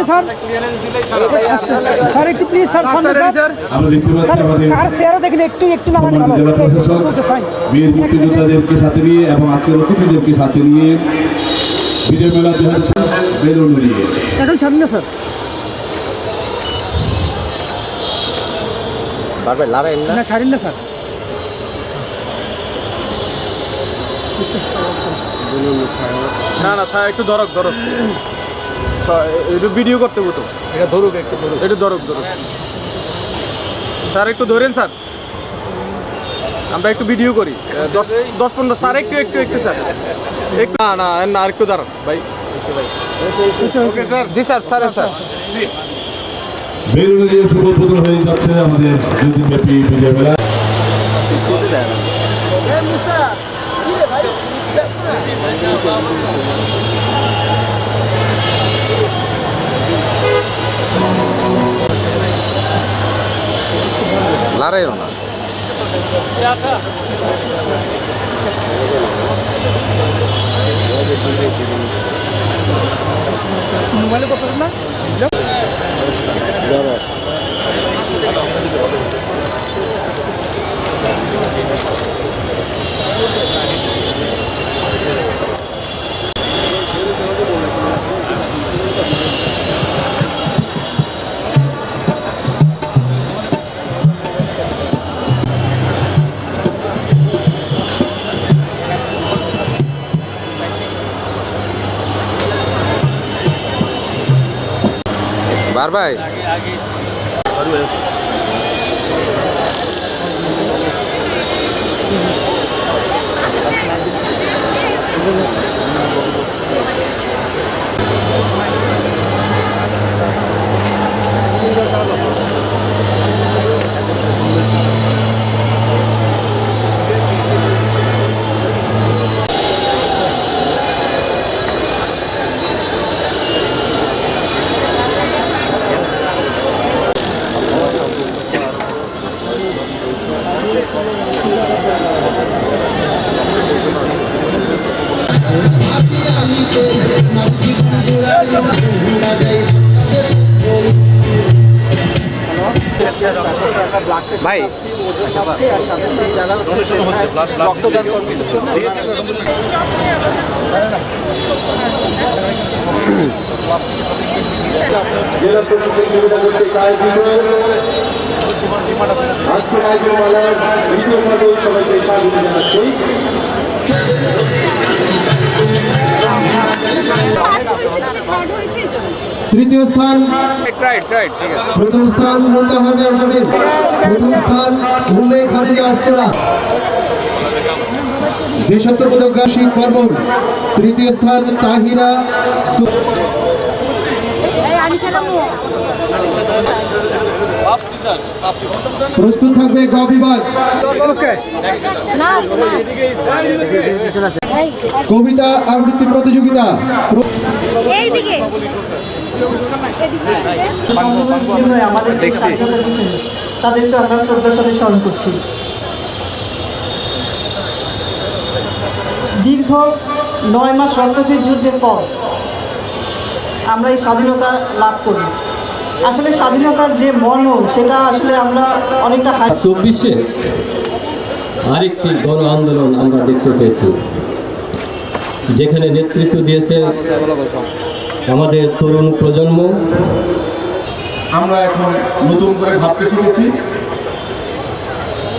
সামনে sir sir একটু please sir সামনে স্যার আমরা দেখতে পাচ্ছি আমাদের স্যার চেয়ারও দেখেন একটু নামানো ভালো জেলা প্রশাসক বীর মুক্তিযোদ্ধাদেরকে সাথে নিয়ে এবং আজকের অতিথিদেরকে সাথে নিয়ে বিজয় মেলা 2024 বেলুন উড়িয়ে এখন সামনে স্যার বারবার লড়াইন না ছাড়েন না স্যার না না স্যার একটু ধরক একটু ভিডিও করতে হতো এটা ধরুক একটু ধরুক স্যার একটু ধরেন স্যার আমরা একটু ভিডিও করি 10-15 স্যার একটু স্যার একটু না আর একটু দাঁড়ান ভাই ওকে স্যার জি স্যার বেলুন উড়িয়ে শুভ উদ্বোধন হয়ে যাচ্ছে আমাদের দুদিনব্যাপী বিজয় মেলা লড়াইও না মোবাইলে কথা না বার ভাই ভাই জেলা প্রশাসক কর্তৃক আয়োজিত আজকের আয়োজন মেলার দ্বিতীয় পর্বে সবাইকে স্বাগত জানাচ্ছি। তৃতীয় স্থান প্রথম স্থান মুন্তাহাবে আজমির, প্রথম স্থান উম্মে খাদিজা আরসুরা, দেশাত্মবোধকগামী কর্মন, তৃতীয় স্থান তাহিরা প্রস্তুত থাকবে গ বিভাগ কবিতা আবৃত্তি প্রতিযোগিতা আমাদের স্বাধীনতা দিচ্ছেন তাদেরকে আমরা শ্রদ্ধার সাথে স্মরণ করছি। দীর্ঘ 9 মাস রক্তক্ষয়ী যুদ্ধের পর আমরা এই স্বাধীনতা লাভ করি। আসলে স্বাধীনতার যে মর্ম সেটা আসলে আমরা অনেকটা 24-এ আরেকটি গণ আন্দোলন আমরা দেখতে পেয়েছি, যেখানে নেতৃত্ব দিয়েছে আমাদের তরুণ প্রজন্ম। আমরা এখন নতুন করে ভাবতে শিখেছি,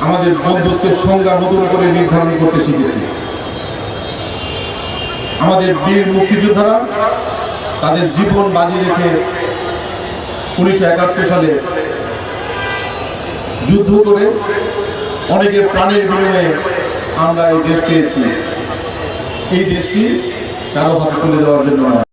আমাদের বন্ধুত্বের সংজ্ঞা নতুন করে নির্ধারণ করতে শিখেছি। আমাদের বীর মুক্তিযোদ্ধারা তাদের জীবন বাজি রেখে 1971 সালে যুদ্ধ করে অনেকের প্রাণের বিনিময়ে আমরা এই দেশ পেয়েছি। এই দেশটি কারো হাতে তুলে দেওয়ার জন্য নয়।